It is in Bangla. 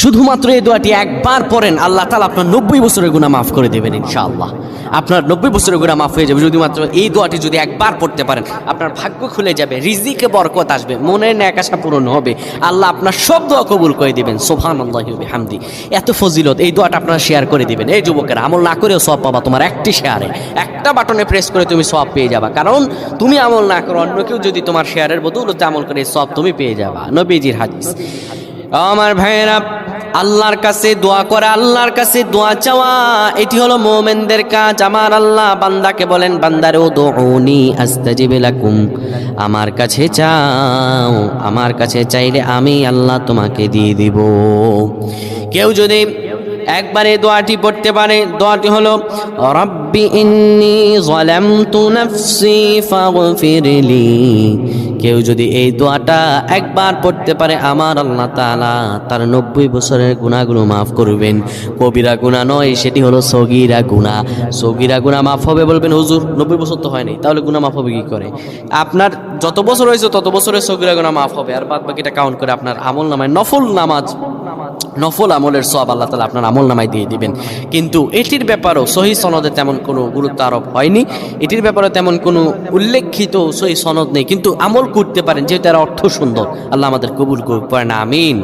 শুধুমাত্র এই দোয়াটি একবার পড়েন, আল্লাহ তাআলা আপনার 90 বছরের গুনাহ মাফ করে দেবেন ইনশাআল্লাহ। আপনার 90 বছরের গুনাহ মাফ হয়ে যাবে যদি মাত্র এই দোয়াটি যদি একবার পড়তে পারেন। আপনার ভাগ্য খুলে যাবে, রিজিকে বরকত আসবে, মনের ন্যাক আশা পূরণ হবে, আল্লাহ আপনার সব দোয়া কবুল করে দিবেন। সুবহানাল্লাহি ওয়া বিহামদি। এত ফজিলত, এই দোয়াটা আপনারা শেয়ার করে দিবেন। এই যুবকেরা, আমল না করেও সওয়াব পাবা। তোমার একটি শেয়ারে, একটা বাটনে প্রেস করে তুমি সওয়াব পেয়ে যাবা। কারণ তুমি আমল না করো, অন্য কেউ যদি তোমার শেয়ারের বদৌলতে আমল করে, সওয়াব তুমি পেয়ে যাবা। নবীজির হাদিস। আমার ভাইয়েরা, আল্লাহর কাছে দোয়া করা, আল্লাহর কাছে দোয়া চাওয়া, এটি হলো মুমিনদের কাজ। আমার আল্লাহ বান্দাকে বলেন, বান্দারে উদউনি আস্তাজিব লাকুম, আমার কাছে চাও, আমার কাছে চাইলে আমি আল্লাহ তোমাকে দিয়ে দিব। কেউ যদি একবারে দোয়াটি পড়তে পারে, দোয়াটি হলো রব্বি ইন্নী যালামতু নাফসি ফাগফিরলি। কেউ যদি এই দোয়াটা একবার পড়তে পারে, আমার আল্লাহ তাআলা তার 90 বছরের গুনাহগুলো মাফ করবেন। কবিরা গুনাহ নয়, সেটি হলো সগীরা গুনাহ। সগীরা গুনাহ মাফ হবে। বলবেন হুজুর 90 বছর তো হয়নি, তাহলে গুনাহ মাফ হবে কি করে? আপনার যত বছর হয়েছে তত বছরের সগীরা গুনাহ মাফ হবে, আর বাদ বাকিটা কাউন্ট করে আপনার আমল নামায় নফল নামাজ, নফল আমলের সওয়াব আল্লাহ তাআলা আপনার আমল নামায় দিয়ে দিবেন। কিন্তু এটির ব্যাপারেও সহিহ সনদে তেমন কোনো গুরুত্ব আরোপ হয়নি, এটির ব্যাপারে তেমন কোনো উল্লেখিত সহিহ সনদ নেই। কিন্তু আমল করতে পারেন, যেহেতু এর অর্থ সুন্দর। আল্লাহ আমাদের কবুল করুন, আমিন।